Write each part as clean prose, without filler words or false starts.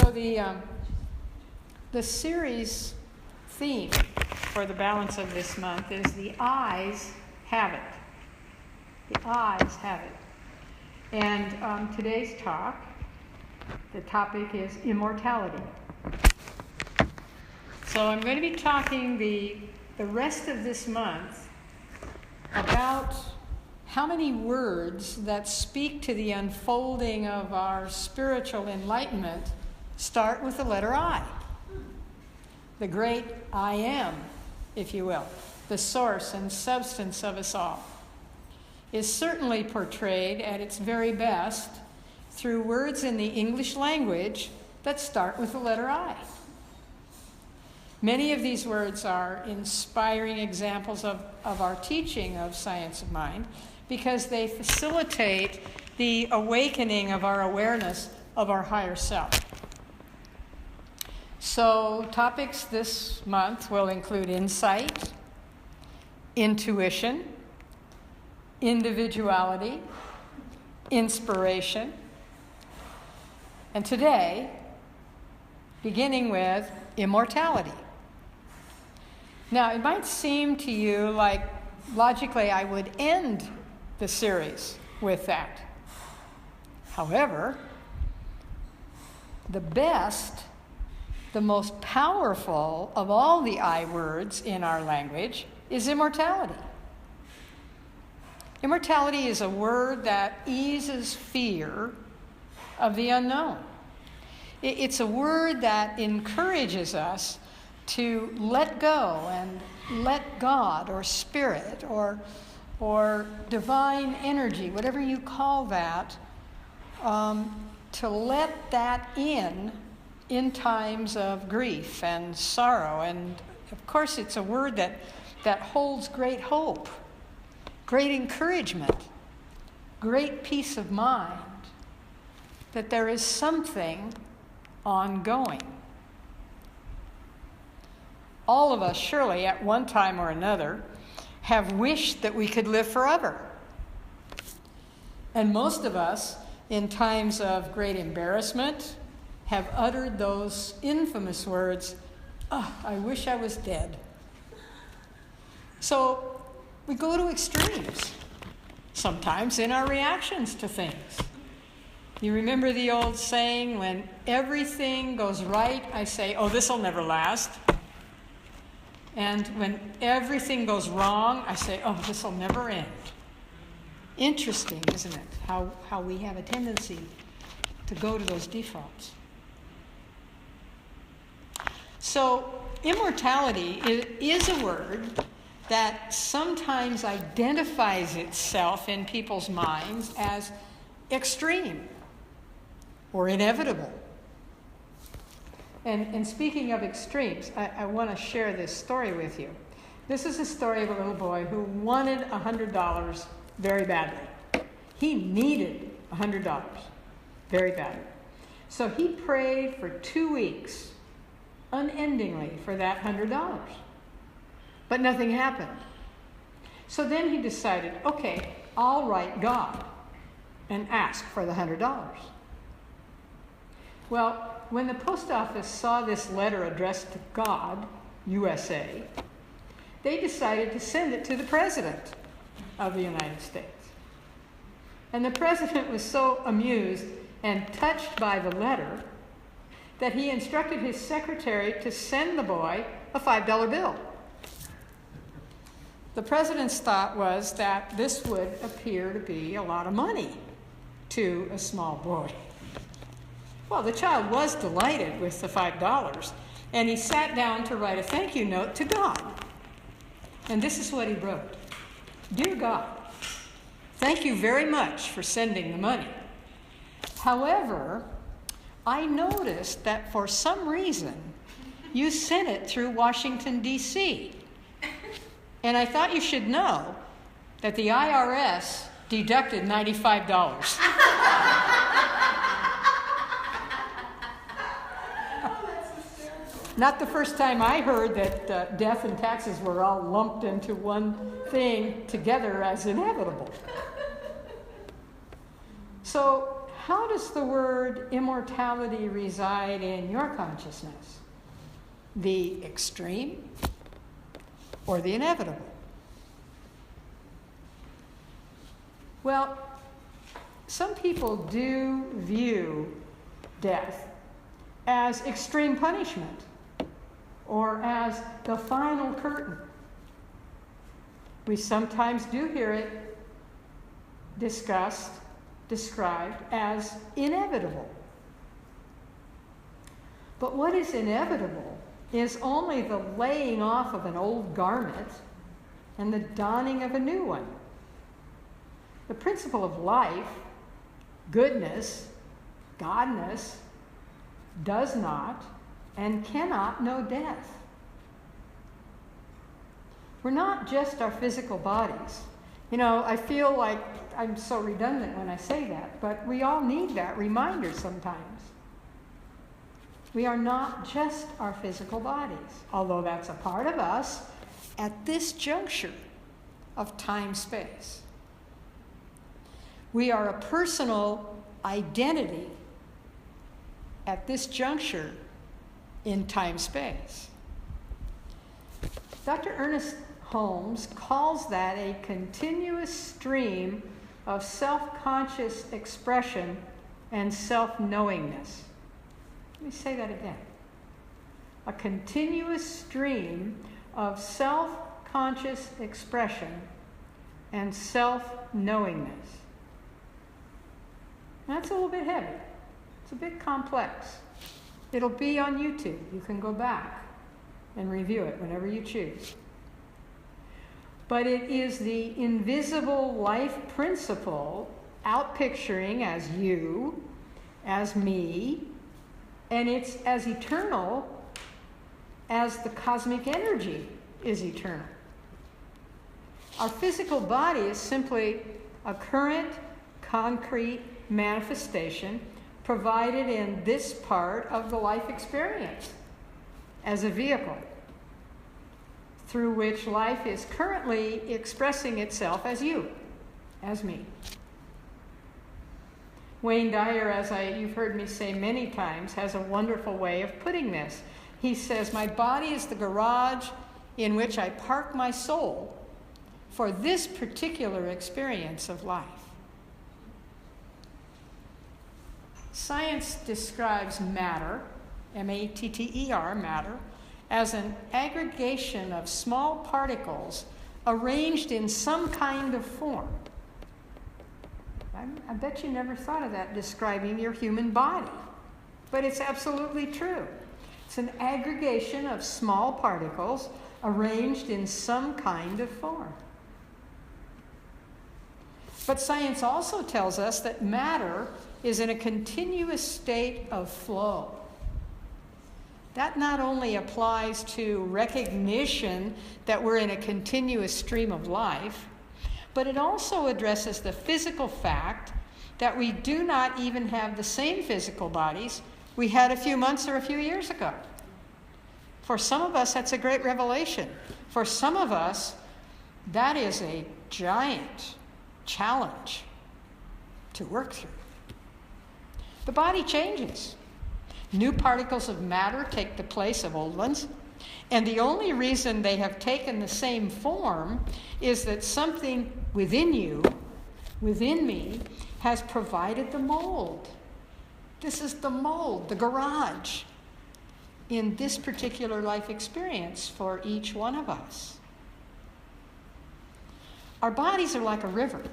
So the series theme for the balance of this month is the eyes have it. The eyes have it. And today's talk, the topic is immortality. So I'm going to be talking the rest of this month about how many words that speak to the unfolding of our spiritual enlightenment start with the letter I. The great I am, if you will, the source and substance of us all, is certainly portrayed at its very best through words in the English language that start with the letter I. Many of these words are inspiring examples of our teaching of science of mind because they facilitate the awakening of our awareness of our higher self. So topics this month will include insight, intuition, individuality, inspiration, and today, beginning with immortality. Now, it might seem to you like logically I would end the series with that. However, the best, the most powerful of all the I words in our language is immortality. Immortality is a word that eases fear of the unknown. It's a word that encourages us to let go and let God or spirit or divine energy, whatever you call that, to let that in times of grief and sorrow. And of course, it's a word that holds great hope, great encouragement, great peace of mind, that there is something ongoing. All of us, surely, at one time or another, have wished that we could live forever. And most of us, in times of great embarrassment, have uttered those infamous words, "Oh, I wish I was dead." So we go to extremes, sometimes in our reactions to things. You remember the old saying, when everything goes right, I say, "Oh, this'll never last." And when everything goes wrong, I say, "Oh, this'll never end." Interesting, isn't it? How we have a tendency to go to those defaults. So, immortality is a word that sometimes identifies itself in people's minds as extreme or inevitable. And speaking of extremes, I want to share this story with you. This is a story of a little boy who wanted $100 very badly. He needed $100 very badly. So he prayed for 2 weeks, unendingly, for that $100. But nothing happened. So then he decided, okay, I'll write God and ask for the $100. Well, when the post office saw this letter addressed to God, USA, they decided to send it to the President of the United States. And the President was so amused and touched by the letter that he instructed his secretary to send the boy a $5 bill. The President's thought was that this would appear to be a lot of money to a small boy. Well, the child was delighted with the $5, and he sat down to write a thank you note to God. And this is what he wrote. "Dear God, thank you very much for sending the money. However, I noticed that for some reason you sent it through Washington, D.C. And I thought you should know that the IRS deducted $95. Not the first time I heard that death and taxes were all lumped into one thing together as inevitable. So how does the word immortality reside in your consciousness? The extreme or the inevitable? Well, some people do view death as extreme punishment or as the final curtain. We sometimes do hear it discussed, described as inevitable. But what is inevitable is only the laying off of an old garment and the donning of a new one. The principle of life, goodness, godness, does not and cannot know death. We're not just our physical bodies. You know, I feel like I'm so redundant when I say that, but we all need that reminder sometimes. We are not just our physical bodies, although that's a part of us at this juncture of time-space. We are a personal identity at this juncture in time-space. Dr. Ernest Holmes calls that a continuous stream of self-conscious expression and self-knowingness. Let me say that again. A continuous stream of self-conscious expression and self-knowingness. That's a little bit heavy. It's a bit complex. It'll be on YouTube. You can go back and review it whenever you choose. But it is the invisible life principle outpicturing as you, as me, and it's as eternal as the cosmic energy is eternal. Our physical body is simply a current, concrete manifestation provided in this part of the life experience as a vehicle through which life is currently expressing itself as you, as me. Wayne Dyer, as you've heard me say many times, has a wonderful way of putting this. He says, "My body is the garage in which I park my soul for this particular experience of life." Science describes matter, M-A-T-T-E-R, matter, as an aggregation of small particles arranged in some kind of form. I bet you never thought of that describing your human body, but it's absolutely true. It's an aggregation of small particles arranged in some kind of form. But science also tells us that matter is in a continuous state of flow. That not only applies to recognition that we're in a continuous stream of life, but it also addresses the physical fact that we do not even have the same physical bodies we had a few months or a few years ago. For some of us, that's a great revelation. For some of us, that is a giant challenge to work through. The body changes. New particles of matter take the place of old ones, and the only reason they have taken the same form is that something within you, within me, has provided the mold. This is the mold, the garage, in this particular life experience for each one of us. Our bodies are like a river,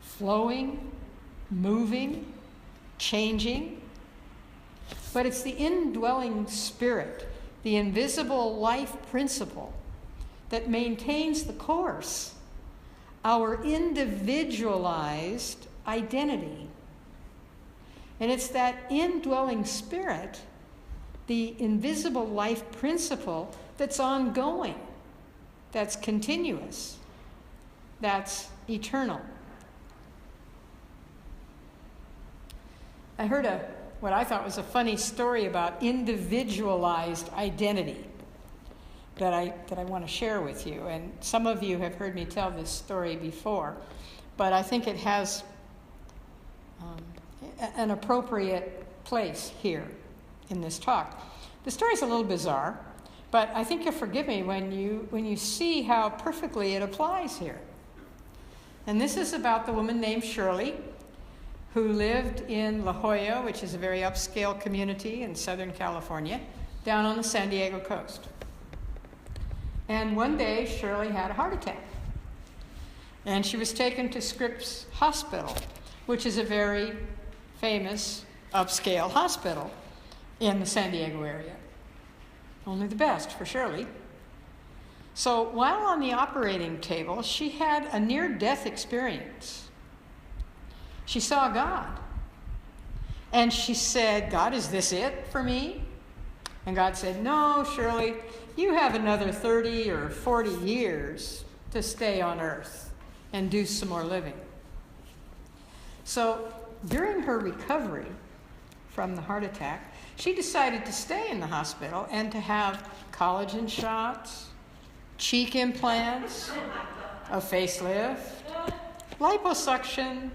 flowing, moving, changing, but it's the indwelling spirit, the invisible life principle, that maintains the course, our individualized identity. And it's that indwelling spirit, the invisible life principle, that's ongoing, that's continuous, that's eternal. I heard what I thought was a funny story about individualized identity that I want to share with you. And some of you have heard me tell this story before, but I think it has an appropriate place here in this talk. The story's a little bizarre, but I think you'll forgive me when you see how perfectly it applies here. And this is about the woman named Shirley, who lived in La Jolla, which is a very upscale community in Southern California, down on the San Diego coast. And one day, Shirley had a heart attack. And she was taken to Scripps Hospital, which is a very famous upscale hospital in the San Diego area. Only the best for Shirley. So while on the operating table, she had a near-death experience. She saw God. And she said, God, is this it for me? And God said, no, Shirley, you have another 30 or 40 years to stay on earth and do some more living. So during her recovery from the heart attack, she decided to stay in the hospital and to have collagen shots, cheek implants, a facelift, liposuction,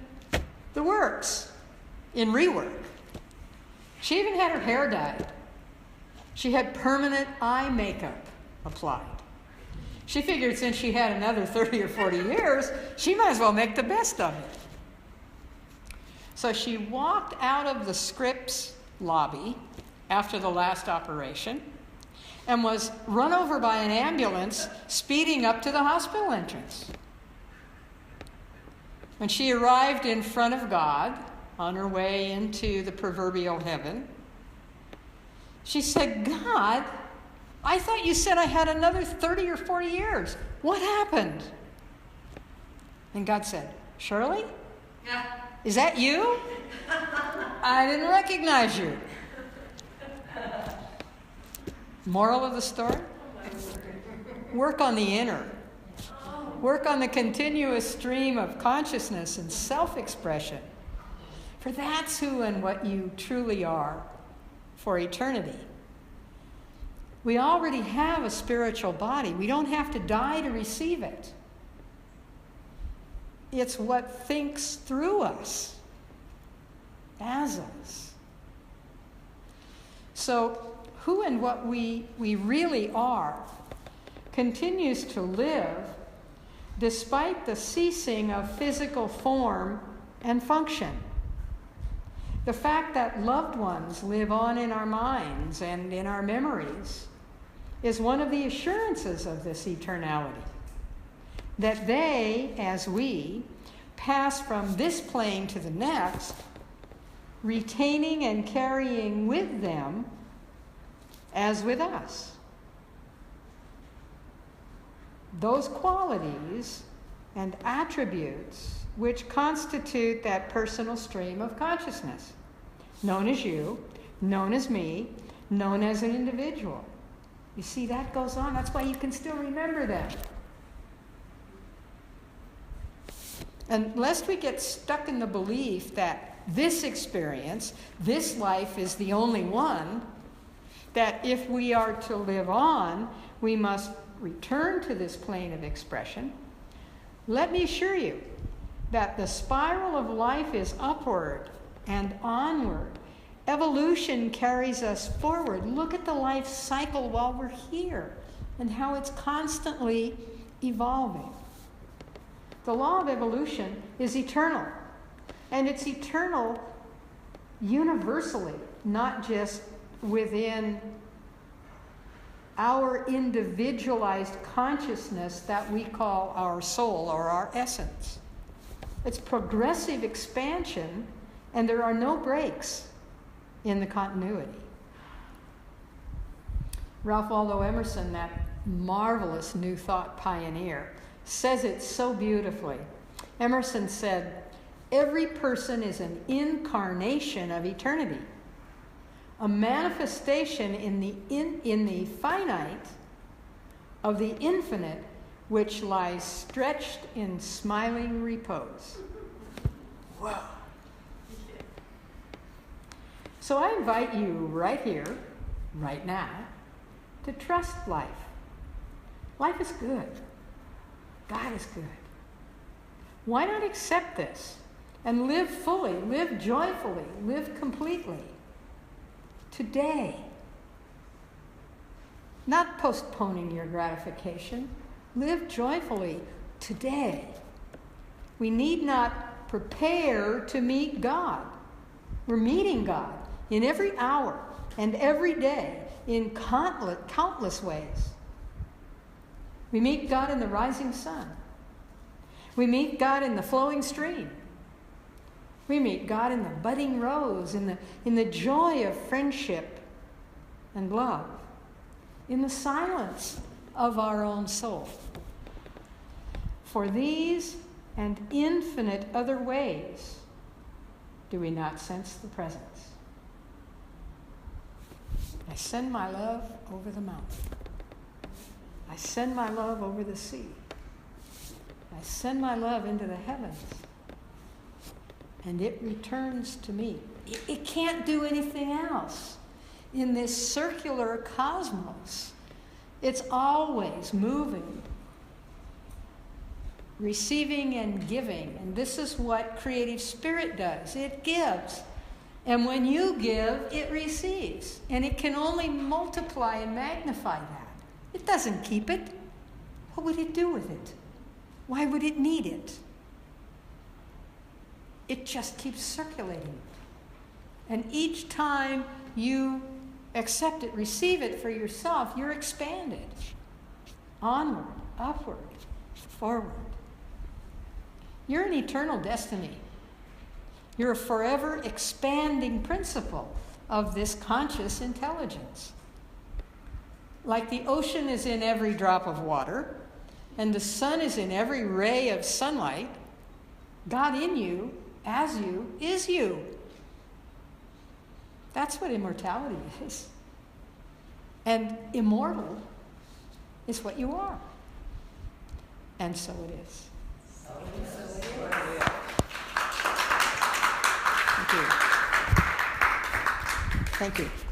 the works in rework. She even had her hair dyed. She had permanent eye makeup applied. She figured since she had another 30 or 40 years, she might as well make the best of it. So she walked out of the Scripps lobby after the last operation and was run over by an ambulance speeding up to the hospital entrance. When she arrived in front of God on her way into the proverbial heaven, she said, God, I thought you said I had another 30 or 40 years. What happened? And God said, Shirley? Yeah. Is that you? I didn't recognize you. Moral of the story? Work on the inner. Work on the continuous stream of consciousness and self-expression. For that's who and what you truly are for eternity. We already have a spiritual body. We don't have to die to receive it. It's what thinks through us, as us. So who and what we really are continues to live despite the ceasing of physical form and function. The fact that loved ones live on in our minds and in our memories is one of the assurances of this eternality. That they, as we, pass from this plane to the next, retaining and carrying with them as with us those qualities and attributes which constitute that personal stream of consciousness, known as you, known as me, known as an individual. You see, that goes on. That's why you can still remember them. And lest we get stuck in the belief that this experience, this life is the only one, that if we are to live on, we must return to this plane of expression, let me assure you that the spiral of life is upward and onward. Evolution carries us forward. Look at the life cycle while we're here and how it's constantly evolving. The law of evolution is eternal, and it's eternal universally, not just within our individualized consciousness that we call our soul or our essence. It's progressive expansion, and there are no breaks in the continuity. Ralph Waldo Emerson, that marvelous New Thought pioneer, says it so beautifully. Emerson said, every person is an incarnation of eternity, a manifestation in the finite of the infinite, which lies stretched in smiling repose. Whoa. So I invite you right here, right now, to trust life. Life is good. God is good. Why not accept this and live fully, live joyfully, live completely. Today. Not postponing your gratification. Live joyfully today. We need not prepare to meet God. We're meeting God in every hour and every day in countless ways. We meet God in the rising sun. We meet God in the flowing stream. We meet God in the budding rose, in the joy of friendship and love, in the silence of our own soul. For these and infinite other ways do we not sense the presence. I send my love over the mountain. I send my love over the sea. I send my love into the heavens. And it returns to me. It can't do anything else. In this circular cosmos, it's always moving, receiving and giving. And this is what creative spirit does. It gives. And when you give, it receives. And it can only multiply and magnify that. It doesn't keep it. What would it do with it? Why would it need it? It just keeps circulating. And each time you accept it, receive it for yourself, you're expanded. Onward, upward, forward. You're an eternal destiny. You're a forever expanding principle of this conscious intelligence. Like the ocean is in every drop of water, and the sun is in every ray of sunlight, God in you, as you, is you. That's what immortality is. And immortal is what you are. And so it is. Thank you. Thank you.